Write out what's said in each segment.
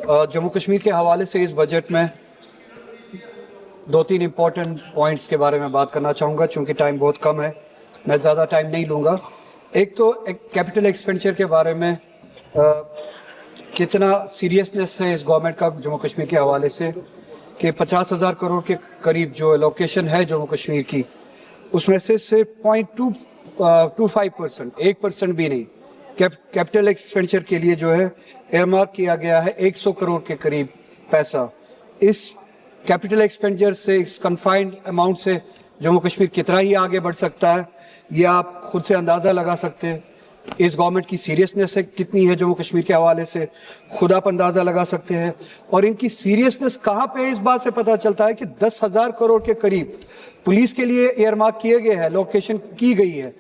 जम्मू कश्मीर के हवाले से इस बजट में दो तीन इम्पोर्टेंट पॉइंट्स के बारे में बात करना चाहूँगा, चूँकि टाइम बहुत कम है, मैं ज़्यादा टाइम नहीं लूँगा। एक तो कैपिटल एक्सपेंडिचर के बारे में कितना सीरियसनेस है इस गवर्नमेंट का जम्मू कश्मीर के हवाले से कि 50,000 करोड़ के करीब जो एलोकेशन है जम्मू कश्मीर की, उसमें से सिर्फ 0.25%, 1% भी नहीं, कैपिटल एक्सपेंडिचर के लिए जो है एयरमार्क किया गया है 100 करोड़ के करीब पैसा। इस कैपिटल एक्सपेंडिचर से, इस कन्फाइंड अमाउंट से जम्मू कश्मीर कितना ही आगे बढ़ सकता है, ये आप खुद से अंदाज़ा लगा सकते हैं। इस गवर्नमेंट की सीरियसनेस है कितनी है जम्मू कश्मीर के हवाले से, खुद आप अंदाज़ा लगा सकते हैं। और इनकी सीरियसनेस कहाँ पे है, इस बात से पता चलता है कि 10,000 करोड़ के करीब पुलिस के लिए एयरमार्क किए गए हैं, लोकेशन की गई है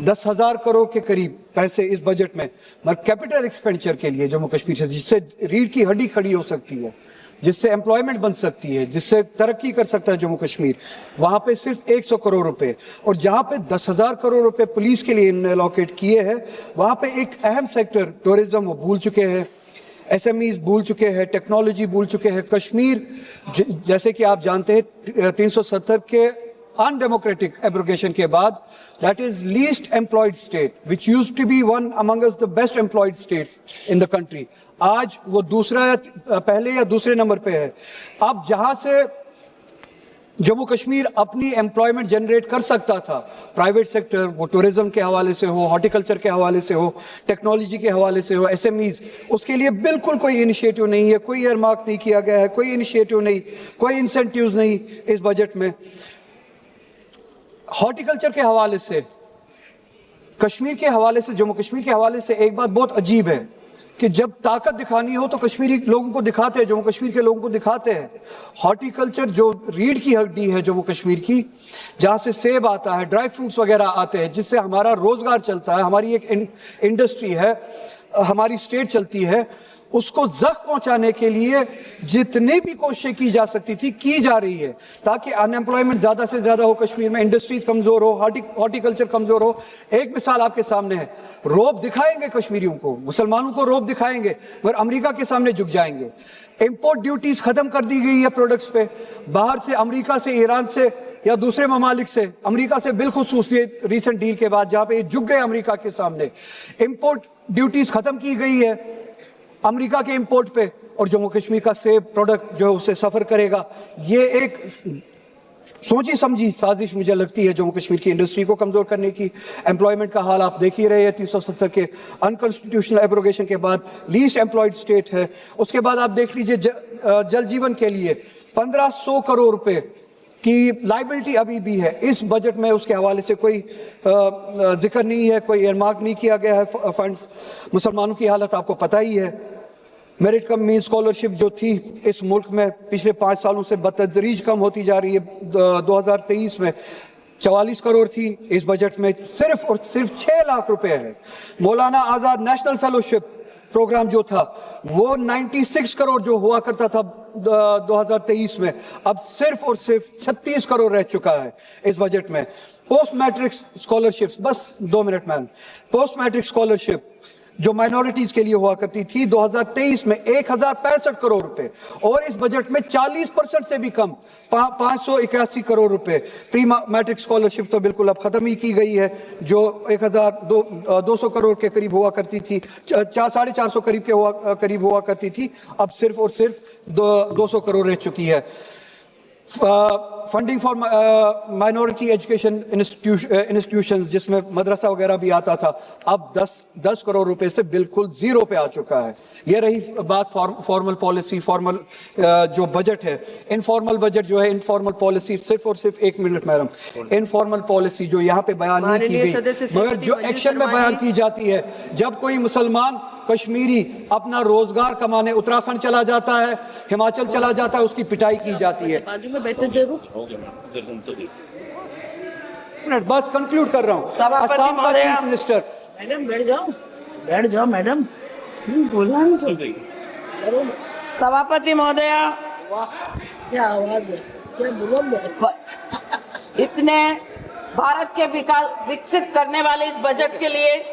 10,000 करोड़ के करीब पैसे इस बजट में, मगर कैपिटल एक्सपेंडिचर के लिए जम्मू कश्मीर से, जिससे रीढ़ की हड्डी खड़ी हो सकती है, जिससे एम्प्लॉयमेंट बन सकती है, जिससे तरक्की कर सकता है जम्मू कश्मीर, वहाँ पे सिर्फ 100 करोड़ रुपए। और जहाँ पे 10,000 करोड़ रुपए पुलिस के लिए इन्होंने एलोकेट किए हैं, वहाँ पे एक अहम सेक्टर टूरिज्म वो भूल चुके हैं, SMEs भूल चुके हैं, टेक्नोलॉजी भूल चुके हैं। कश्मीर जैसे कि आप जानते हैं 370 के अनडेमोक्रेटिक एब्रोगेशन के बाद that is least employed state which used to be one among us the best employed states in the country, आज वो दूसरा या पहले या दूसरे नंबर पे है। अब जहां से जम्मू कश्मीर अपनी एम्प्लॉयमेंट जनरेट कर सकता था, प्राइवेट सेक्टर, वो टूरिज्म के हवाले से हो, हॉर्टिकल्चर के हवाले से हो, टेक्नोलॉजी के हवाले से हो, SMEs, उसके लिए बिल्कुल कोई इनिशिएटिव नहीं है, कोई एयरमार्क नहीं किया गया है, कोई इनिशिएटिव नहीं, कोई इंसेंटिव्स नहीं इस बजट में। हॉर्टिकल्चर के हवाले से, कश्मीर के हवाले से, जम्मू कश्मीर के हवाले से एक बात बहुत अजीब है कि जब ताकत दिखानी हो तो कश्मीरी लोगों को दिखाते हैं, जम्मू कश्मीर के लोगों को दिखाते हैं। हॉर्टिकल्चर जो रीढ़ की हड्डी है जम्मू कश्मीर की, जहाँ से सेब आता है, ड्राई फ्रूट्स वगैरह आते हैं, जिससे हमारा रोजगार चलता है, हमारी एक इंडस्ट्री है, हमारी स्टेट चलती है, उसको जख्म पहुंचाने के लिए जितनी भी कोशिशें की जा सकती थी की जा रही है, ताकि अनएम्प्लॉयमेंट ज्यादा से ज्यादा हो कश्मीर में, इंडस्ट्रीज कमजोर हो, हॉर्टिकल्चर कमजोर हो। एक मिसाल आपके सामने है, रोब दिखाएंगे कश्मीरियों को, मुसलमानों को रोब दिखाएंगे, मगर अमेरिका के सामने झुक जाएंगे। इंपोर्ट ड्यूटीज खत्म कर दी गई है प्रोडक्ट्स पे, बाहर से, अमेरिका से, ईरान से या दूसरे ममालिक से, अमेरिका से बिलखुसूस ये रिसेंट डील के बाद जहां पे झुक गए अमेरिका के सामने। इंपोर्ट ड्यूटीज खत्म की गई है अमेरिका के इंपोर्ट पे, और जम्मू कश्मीर का सेब प्रोडक्ट जो है उससे सफर करेगा। ये एक सोची समझी साजिश मुझे लगती है जम्मू कश्मीर की इंडस्ट्री को कमजोर करने की। एम्प्लॉयमेंट का हाल आप देख ही रहे हैं, 370 के अनकॉन्स्टिट्यूशनल एब्रोगेशन के बाद लीस्ट एम्प्लॉयड स्टेट है। उसके बाद आप देख लीजिए जल जीवन के लिए 1500 करोड़ रुपए की लाइबिलिटी अभी भी है इस बजट में, उसके हवाले से कोई जिक्र नहीं है, कोई एयरमार्क नहीं किया गया है फंड्स। मुसलमानों की हालत आपको पता ही है, मेरिट कम मीन स्कॉलरशिप जो थी इस मुल्क में पिछले 5 सालों से बतदरीज कम होती जा रही है। 2023 में 44 करोड़ थी, इस बजट में सिर्फ और सिर्फ 6 लाख रुपए है। मौलाना आज़ाद नेशनल फेलोशिप प्रोग्राम जो था वो 96 करोड़ जो हुआ करता था 2023 में, अब सिर्फ और सिर्फ 36 करोड़ रह चुका है इस बजट में। पोस्ट मैट्रिक स्कॉलरशिप्स, बस 2 minute ma'am, post matric scholarship जो माइनॉरिटीज के लिए हुआ करती थी 2023 में 1065 करोड़ रुपए, और इस बजट में 40% से भी कम 581 करोड़ रुपए। प्री मैट्रिक स्कॉलरशिप तो बिल्कुल अब खत्म ही की गई है, जो 1200 करोड़ के करीब हुआ करती थी, 450 करीब हुआ करती थी, अब सिर्फ और सिर्फ 200 करोड़ रह चुकी है। Funding for minority education institutions, जिसमें मदरसा वगैरह भी आता था, अब 10 करोड़ रुपए से बिल्कुल जीरो पे आ चुका है। ये रही बात फॉर्मल पॉलिसी, फॉर्मल जो बजट है। इनफॉर्मल बजट जो है, इनफॉर्मल पॉलिसी, सिर्फ और सिर्फ 1 मिनट मैडम, इनफॉर्मल पॉलिसी जो यहाँ पे बयान नहीं की गई, मगर जो एक्शन में बयान की जाती है, जब कोई मुसलमान कश्मीरी अपना रोजगार कमाने उत्तराखंड चला जाता है, हिमाचल चला जाता है, उसकी पिटाई की जाती है। बस कंक्लूड कर रहा हूँ। असम का चीफ मिनिस्टर, मैडम बैठ जाओ मैडम, बोला सभापति महोदया, क्या आवाज है, क्या बुलंद है। इतने भारत के विकसित करने वाले इस बजट के लिए